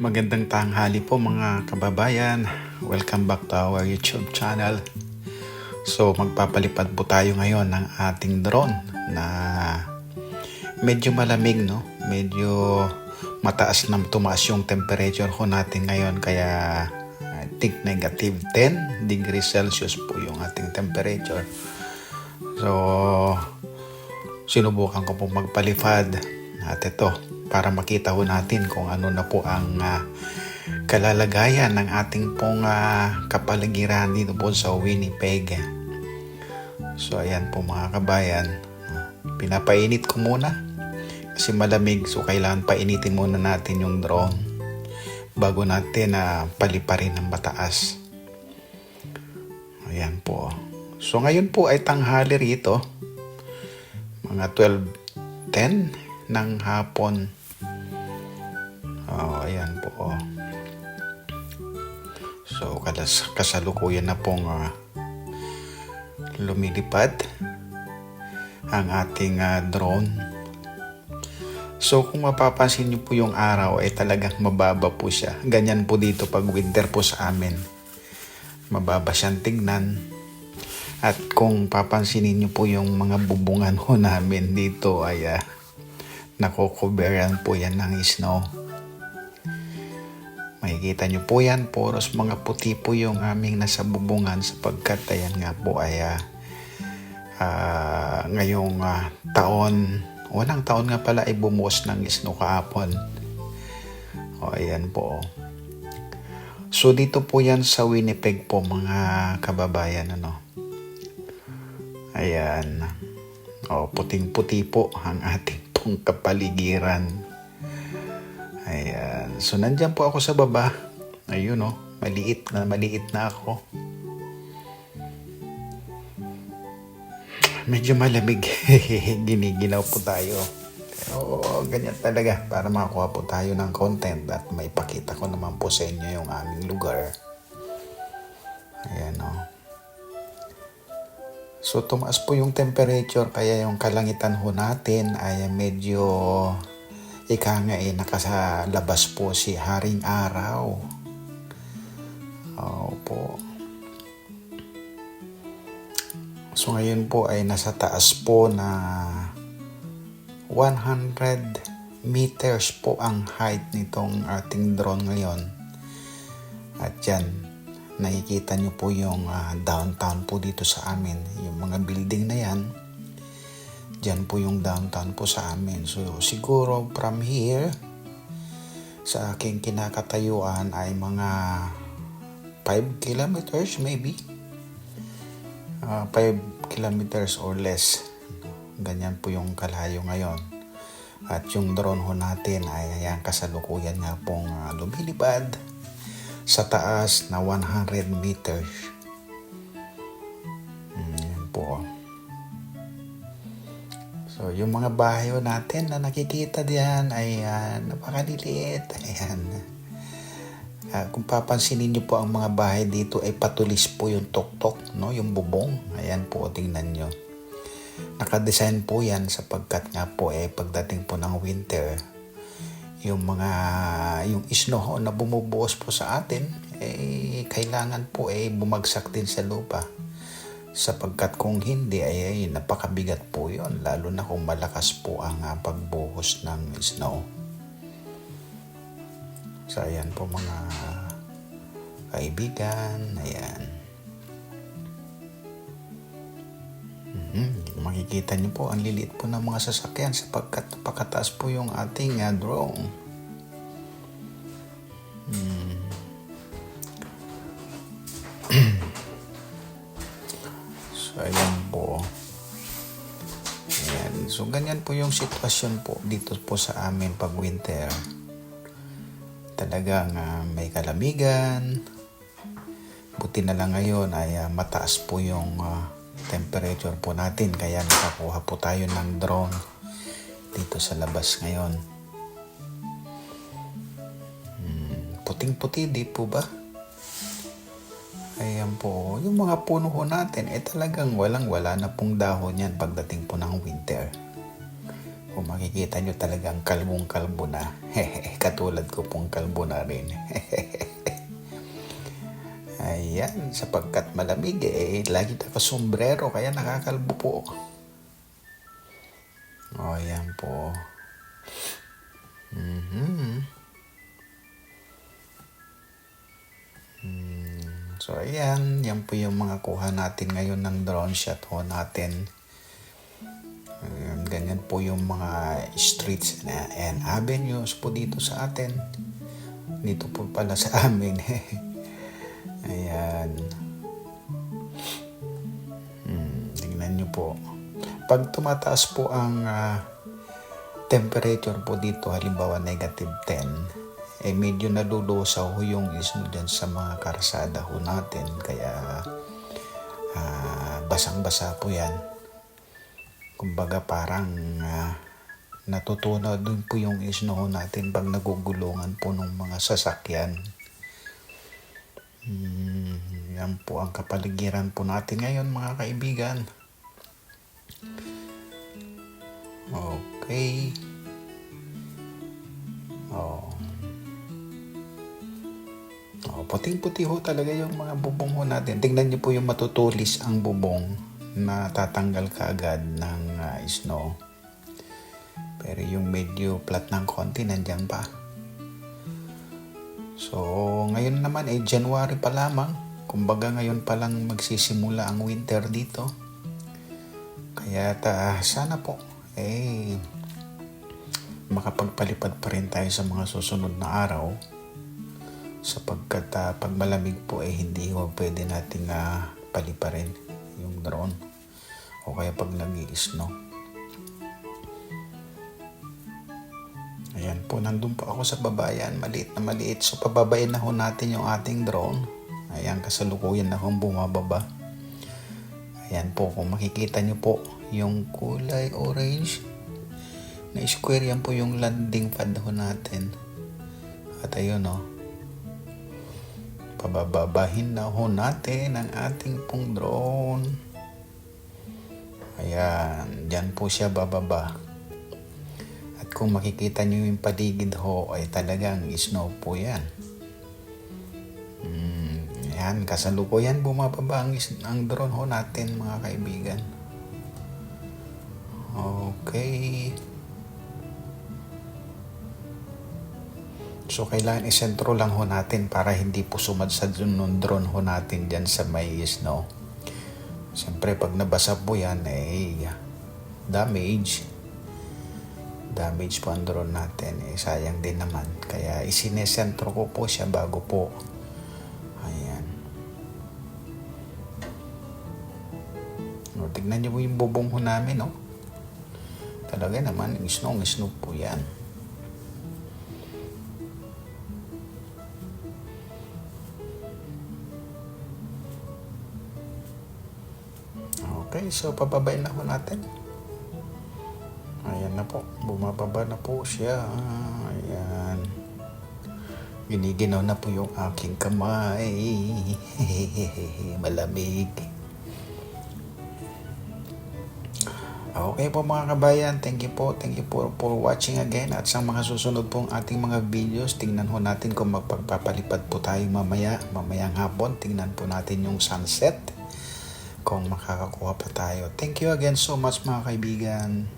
Magandang tanghali po mga kababayan. Welcome back to our YouTube channel. So magpapalipad po tayo ngayon ng ating drone na medyo malamig, no? Medyo mataas na tumaas yung temperature ko natin ngayon, kaya I think negative 10 degrees Celsius po yung ating temperature. So sinubukan ko po magpalipad at ito, para makita ho natin kung ano na po ang kalalagayan ng ating pong kapaligiran dito po sa Winnipeg. So ayan po mga kabayan, pinapainit ko muna kasi malamig, so kailangan painitin muna natin yung drone bago natin paliparin ng mataas. Ayan po. So ngayon po ay tanghali rito, mga 12:10 ng hapon. Ayan po. So kasalukuyan na pong lumilipad ang ating drone. So kung mapapansin niyo po yung araw ay talagang mababa po siya. Ganyan po dito pag winter po sa amin. Mababa siyang tignan. At kung papansinin niyo po yung mga bubungan ho namin dito ay nakocoveran po yan ng snow. Makikita nyo po yan, puros mga puti po yung aming nasa bubungan sapagkat ayan nga po ay ngayong unang taon nga pala ay bumuhos ng snow kahapon. Ayan po. So dito po yan sa Winnipeg po mga kababayan, ayan. Puting-puti po ang ating pong kapaligiran. Ayan. So nandyan po ako sa baba. Ayun maliit na ako. Medyo malamig. Giniginaw po tayo. Pero ganyan talaga para makakuha po tayo ng content at maipakita ko naman po sa inyo yung aming lugar. Ayan So tumaas po yung temperature, kaya yung kalangitan ho natin ay medyo nakasalabas po si Haring Araw. Po. So ngayon po ay nasa taas po na 100 meters po ang height nitong ating drone ngayon. At yan, nakikita nyo po yung downtown po dito sa amin. Yung mga building na yan, dyan po yung downtown po sa amin. So siguro from here sa aking kinakatayuan ay mga 5 kilometers maybe. 5 kilometers or less. Ganyan po yung kalayo ngayon. At yung drone ho natin ay ayan, kasalukuyan nga pong lumilipad sa taas na 100 meters. Yan po. So, yung mga bahay natin na nakikita diyan ay napakaliliit. Ayan. Kung papansinin niyo po ang mga bahay dito ay patulis po yung tuktok, yung bubong. Ayan po, tingnan niyo. Nakadesign po yan sapagkat nga po pagdating po ng winter, yung snow na bumubuhos po sa atin kailangan po bumagsak din sa lupa. Sapagkat kung hindi ay napakabigat po yon, lalo na kung malakas po ang pagbuhos ng snow. So ayan po mga kaibigan, ayan. Makikita niyo po ang liliit po ng mga sasakyan sapagkat napakataas po yung ating drone. So ayan po. Ayan. So ganyan po yung sitwasyon po dito po sa amin pag winter. Talagang may kalamigan. Buti na lang ngayon ay mataas po yung temperature po natin, kaya nakakuha po tayo ng drone dito sa labas ngayon. Puting-puti, di po ba? Ayan po, yung mga puno natin talagang wala na pong dahon yan pagdating po ng winter. Kung makikita nyo talagang kalbong-kalbo na. Katulad ko pong kalbo na rin. Ayan, sapagkat malamig lagi naka-sombrero kaya nakakalbo po. O, ayan po. So, ayan. Yan po yung mga kuha natin ngayon ng drone shot ho natin. Ganyan po yung mga streets and avenues po dito sa atin. Dito po pala sa amin. Ayan. Tingnan nyo po. Pag tumataas po ang temperature po dito, halimbawa -10, medyo nadulusaw ho yung isno dyan sa mga karsada ho natin. Kaya basang-basa po yan. Kumbaga parang natutunaw din po yung isno ho natin pag nagugulungan po ng mga sasakyan. Yan po ang kapaligiran po natin ngayon mga kaibigan. Okay. Puting-puti ho talaga yung mga bubong ho natin. Tingnan niyo po yung matutulis ang bubong na tatanggal kaagad ng snow. Pero yung medyo flat ng konti nandiyan pa. So, ngayon naman January pa lamang. Kumbaga ngayon pa lang magsisimula ang winter dito. Kaya sana po makapagpalipad pa rin tayo sa mga susunod na araw. Sapagkat pag malamig po hindi pwede nating paliparin yung drone. O kaya pag nag-i-snow. Ayan po, nandun po ako sa babayan, maliit na maliit. So, pababayin na ho natin yung ating drone. Ayan, kasalukuyan na hong bumababa. Ayan po, kung makikita nyo po, yung kulay orange na square, yan po yung landing pad ho natin. At ayun pabababahin na ho natin ang ating pong drone. Ayan, dyan po siya bababa. At kung makikita nyo yung paligid ho, ay talagang snow po yan. Ayan, kasalukuyan bumababa ang drone ho natin mga kaibigan. Okay. So, kailangan isentro lang ho natin para hindi po sumadsad yung drone ho natin dyan sa may snow. Siyempre, pag nabasa po yan, damage po ang drone natin. Sayang din naman. Kaya isinesentro ko po siya bago po. Ayan. Tignan niyo po yung bubong ho namin, Talaga naman, snow po yan. Okay, so pababain na po natin. Ayan na po, bumababa na po siya. Ayan. Giniginaw na po yung aking kamay. Malamig. Okay po mga kabayan, thank you po for watching again. At sa mga susunod pong ating mga videos, tingnan ho natin kung magpapalipad po tayo mamayang hapon. Tingnan po natin yung sunset. Kung makakakuha pa tayo. Thank you again so much mga kaibigan.